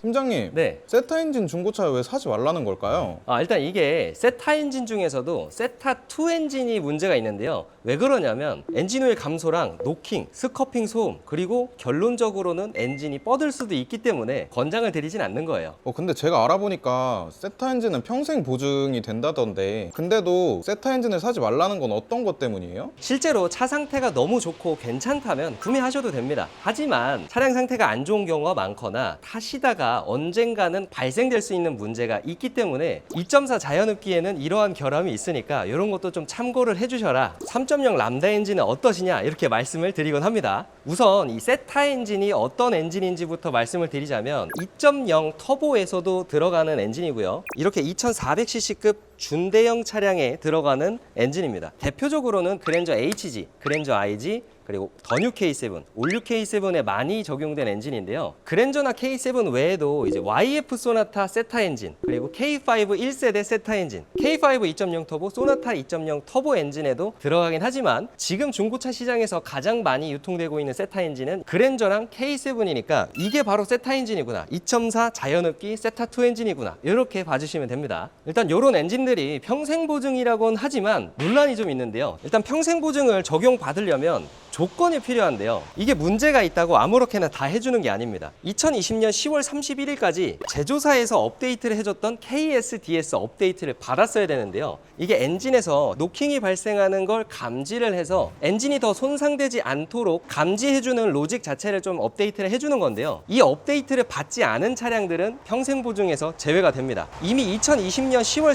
팀장님, 네. 세타 엔진 중고차 왜 사지 말라는 걸까요? 일단 이게 세타 엔진 중에서도 세타2 엔진이 문제가 있는데요. 왜 그러냐면 엔진 오일 감소랑 노킹, 스커핑 소음, 그리고 결론적으로는 엔진이 뻗을 수도 있기 때문에 권장을 드리진 않는 거예요. 근데 제가 알아보니까 세타 엔진은 평생 보증이 된다던데, 근데도 세타 엔진을 사지 말라는 건 어떤 것 때문이에요? 실제로 차 상태가 너무 좋고 괜찮다면 구매하셔도 됩니다. 하지만 차량 상태가 안 좋은 경우가 많거나 타시다가 언젠가는 발생될 수 있는 문제가 있기 때문에 2.4 자연흡기에는 이러한 결함이 있으니까 이런 것도 좀 참고를 해주셔라. 3.0 람다 엔진은 어떠시냐 이렇게 말씀을 드리곤 합니다. 우선 이 세타 엔진이 어떤 엔진인지부터 말씀을 드리자면 2.0 터보에서도 들어가는 엔진이고요. 이렇게 2400cc급 준대형 차량에 들어가는 엔진입니다. 대표적으로는 그랜저 HG, 그랜저 IG, 그리고 더뉴 K7, 올류 K7에 많이 적용된 엔진인데요. 그랜저나 K7 외에도 이제 YF 소나타 세타 엔진, 그리고 K5 1세대 세타 엔진, K5 2.0 터보, 소나타 2.0 터보 엔진에도 들어가긴 하지만 지금 중고차 시장에서 가장 많이 유통되고 있는 세타 엔진은 그랜저랑 K7이니까 이게 바로 세타 엔진이구나, 2.4 자연흡기 세타2 엔진이구나, 이렇게 봐주시면 됩니다. 일단 이런 엔진들이 평생 보증이라고는 하지만 논란이 좀 있는데요. 일단 평생 보증을 적용받으려면 조건이 필요한데요. 이게 문제가 있다고 아무렇게나 다 해주는 게 아닙니다. 2020년 10월 31일까지 제조사에서 업데이트를 해줬던 KSDS 업데이트를 받았어야 되는데요. 이게 엔진에서 노킹이 발생하는 걸 감지를 해서 엔진이 더 손상되지 않도록 감지해주는 로직 자체를 좀 업데이트를 해주는 건데요. 이 업데이트를 받지 않은 차량들은 평생 보증에서 제외가 됩니다. 이미 2020년 10월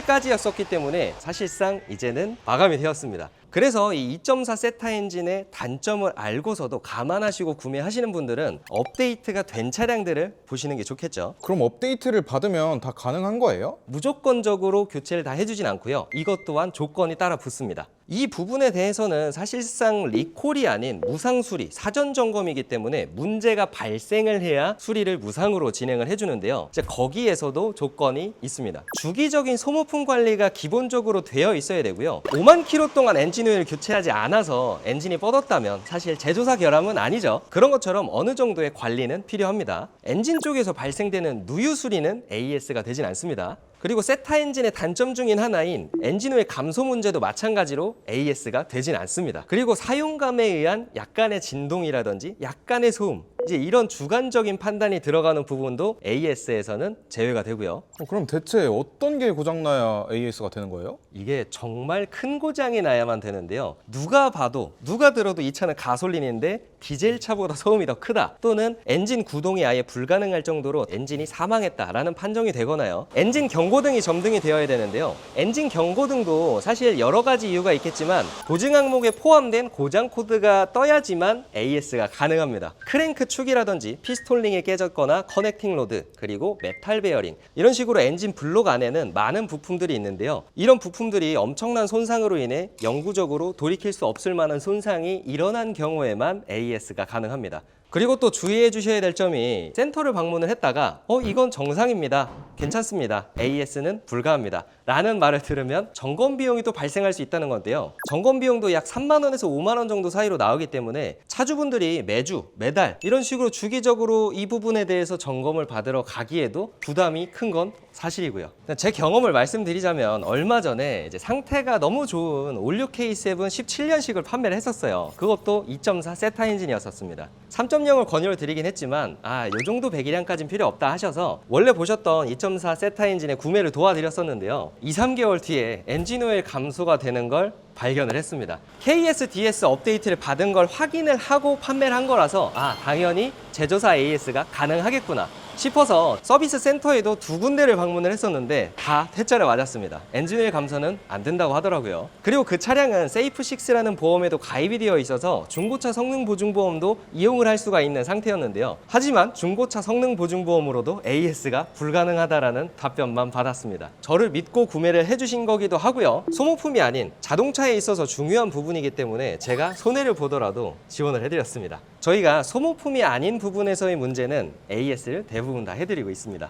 31일까지였었기 때문에 사실상 이제는 마감이 되었습니다. 그래서 이 2.4 세타 엔진의 단점을 알고서도 감안하시고 구매하시는 분들은 업데이트가 된 차량들을 보시는 게 좋겠죠. 그럼 업데이트를 받으면 다 가능한 거예요? 무조건적으로 교체를 다 해주진 않고요. 이것 또한 조건이 따라 붙습니다. 이 부분에 대해서는 사실상 리콜이 아닌 무상 수리, 사전 점검이기 때문에 문제가 발생을 해야 수리를 무상으로 진행을 해주는데요. 이제 거기에서도 조건이 있습니다. 주기적인 소모품 관리가 기본적으로 되어 있어야 되고요. 5만 킬로 동안 엔진 오일을 교체하지 않아서 엔진이 뻗었다면 사실 제조사 결함은 아니죠. 그런 것처럼 어느 정도의 관리는 필요합니다. 엔진 쪽에서 발생되는 누유 수리는 AS가 되진 않습니다. 그리고 세타 엔진의 단점 중인 하나인 엔진 오일 감소 문제도 마찬가지로 AS가 되진 않습니다. 그리고 사용감에 의한 약간의 진동이라든지 약간의 소음, 이제 이런 주관적인 판단이 들어가는 부분도 AS에서는 제외가 되고요. 그럼 대체 어떤 게 고장나야 AS가 되는 거예요? 이게 정말 큰 고장이 나야만 되는데요. 누가 봐도, 누가 들어도 이 차는 가솔린인데 디젤 차보다 소음이 더 크다, 또는 엔진 구동이 아예 불가능할 정도로 엔진이 사망했다라는 판정이 되거나요. 엔진 경고등이 점등이 되어야 되는데요. 엔진 경고등도 사실 여러 가지 이유가 있겠지만 보증 항목에 포함된 고장 코드가 떠야지만 AS가 가능합니다. 크랭크 축이라든지 피스톨링이 깨졌거나 커넥팅 로드, 그리고 메탈 베어링, 이런 식으로 엔진 블록 안에는 많은 부품들이 있는데요. 이런 부품들이 엄청난 손상으로 인해 영구적으로 돌이킬 수 없을 만한 손상이 일어난 경우에만 AS가 가능합니다. 그리고 또 주의해 주셔야 될 점이 센터를 방문을 했다가 이건 정상입니다, 괜찮습니다, AS는 불가합니다 라는 말을 들으면 점검 비용이 또 발생할 수 있다는 건데요. 점검 비용도 약 3만 원에서 5만 원 정도 사이로 나오기 때문에 차주분들이 매주, 매달 이런 식으로 주기적으로 이 부분에 대해서 점검을 받으러 가기에도 부담이 큰 건 사실이고요. 제 경험을 말씀드리자면 얼마 전에 이제 상태가 너무 좋은 올류 K7 17년식을 판매를 했었어요. 그것도 2.4 세타 엔진이었습니다. 3.0을 권유를 드리긴 했지만 이 정도 배기량까지는 필요 없다 하셔서 원래 보셨던 2.4 세타 엔진의 구매를 도와드렸었는데요. 2-3개월 뒤에 엔진 오일 감소가 되는 걸 발견을 했습니다. KSDS 업데이트를 받은 걸 확인을 하고 판매를 한 거라서 당연히 제조사 AS가 가능하겠구나 싶어서 서비스 센터에도 2군데를 방문을 했었는데 다 퇴짜를 맞았습니다. 엔진오일 감소는 안 된다고 하더라고요. 그리고 그 차량은 세이프6라는 보험에도 가입이 되어 있어서 중고차 성능보증보험도 이용을 할 수가 있는 상태였는데요. 하지만 중고차 성능보증보험으로도 AS가 불가능하다라는 답변만 받았습니다. 저를 믿고 구매를 해주신 거기도 하고요. 소모품이 아닌 자동차에 있어서 중요한 부분이기 때문에 제가 손해를 보더라도 지원을 해드렸습니다. 저희가 소모품이 아닌 부분에서의 문제는 AS를 대부분 다 해드리고 있습니다.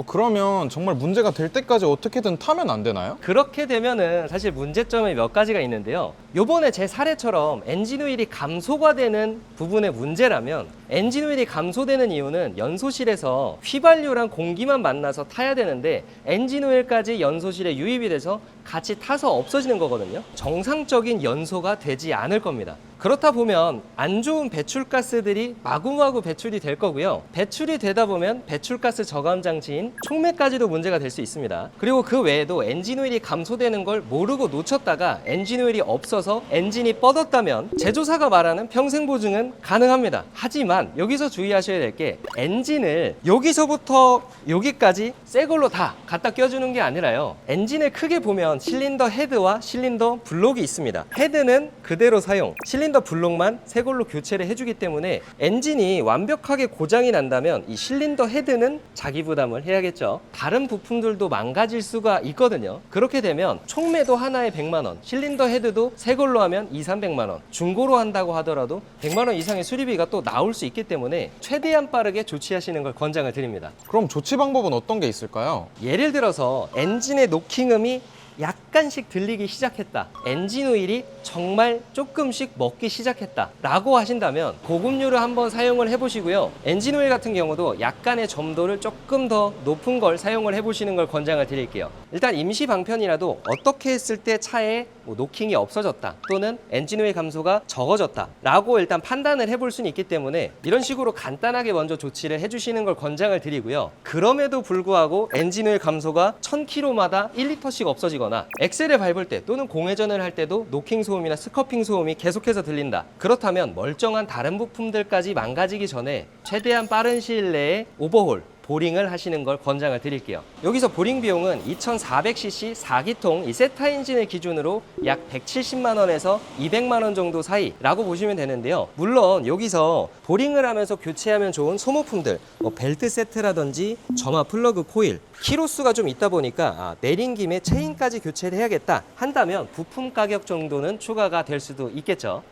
그러면 정말 문제가 될 때까지 어떻게든 타면 안 되나요? 그렇게 되면은 사실 문제점이 몇 가지가 있는데요. 요번에 제 사례처럼 엔진 오일이 감소가 되는 부분의 문제라면 엔진 오일이 감소되는 이유는 연소실에서 휘발유랑 공기만 만나서 타야 되는데 엔진 오일까지 연소실에 유입이 돼서 같이 타서 없어지는 거거든요. 정상적인 연소가 되지 않을 겁니다. 그렇다 보면 안 좋은 배출가스들이 마구마구 배출이 될 거고요. 배출이 되다 보면 배출가스 저감 장치인 촉매까지도 문제가 될 수 있습니다. 그리고 그 외에도 엔진 오일이 감소되는 걸 모르고 놓쳤다가 엔진 오일이 없어서 엔진이 뻗었다면 제조사가 말하는 평생 보증은 가능합니다. 하지만 여기서 주의하셔야 될 게 엔진을 여기서부터 여기까지 새 걸로 다 갖다 껴주는 게 아니라요. 엔진을 크게 보면 실린더 헤드와 실린더 블록이 있습니다. 헤드는 그대로 사용, 실린더 블록만 새 걸로 교체를 해주기 때문에 엔진이 완벽하게 고장이 난다면 이 실린더 헤드는 자기 부담을 해야겠죠. 다른 부품들도 망가질 수가 있거든요. 그렇게 되면 촉매도 하나에 100만 원, 실린더 헤드도 새 걸로 하면 200~300만 원, 중고로 한다고 하더라도 100만 원 이상의 수리비가 또 나올 수 있기 때문에 최대한 빠르게 조치하시는 걸 권장을 드립니다. 그럼 조치 방법은 어떤 게 있을까요? 예를 들어서 엔진의 노킹음이 약간씩 들리기 시작했다. 엔진 오일이 정말 조금씩 먹기 시작했다. 라고 하신다면 고급류를 한번 사용을 해보시고요. 엔진 오일 같은 경우도 약간의 점도를 조금 더 높은 걸 사용을 해보시는 걸 권장을 드릴게요. 일단 임시 방편이라도 어떻게 했을 때 차에 노킹이 없어졌다 또는 엔진 오일 감소가 적어졌다 라고 일단 판단을 해볼 수는 있기 때문에 이런 식으로 간단하게 먼저 조치를 해주시는 걸 권장을 드리고요. 그럼에도 불구하고 엔진 오일 감소가 1000km마다 1리터씩 없어지거나 엑셀을 밟을 때 또는 공회전을 할 때도 노킹 소음이나 스커핑 소음이 계속해서 들린다. 그렇다면 멀쩡한 다른 부품들까지 망가지기 전에 최대한 빠른 시일 내에 오버홀 보링을 하시는 걸 권장을 드릴게요. 여기서 보링 비용은 2400cc 4기통 이 세타 엔진을 기준으로 약 170만 원에서 200만 원 정도 사이라고 보시면 되는데요. 물론 여기서 보링을 하면서 교체하면 좋은 소모품들, 벨트 세트라든지 점화 플러그 코일, 키로수가 좀 있다 보니까 내린 김에 체인까지 교체를 해야겠다 한다면 부품 가격 정도는 추가가 될 수도 있겠죠.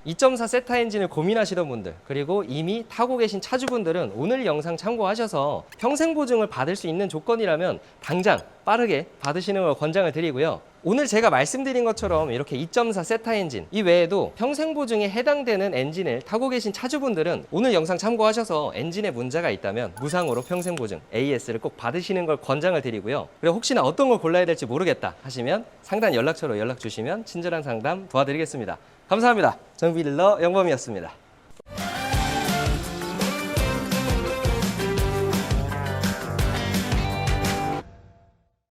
2.4 세타 엔진을 고민하시던 분들 그리고 이미 타고 계신 차주분들은 오늘 영상 참고하셔서 평생 보증을 받을 수 있는 조건이라면 당장 빠르게 받으시는 걸 권장을 드리고요. 오늘 제가 말씀드린 것처럼 이렇게 2.4 세타 엔진 이외에도 평생 보증에 해당되는 엔진을 타고 계신 차주분들은 오늘 영상 참고하셔서 엔진에 문제가 있다면 무상으로 평생 보증 AS를 꼭 받으시는 걸 권장을 드리고요. 그리고 혹시나 어떤 걸 골라야 될지 모르겠다 하시면 상단 연락처로 연락 주시면 친절한 상담 도와드리겠습니다. 감사합니다. 정비딜러 영범이었습니다.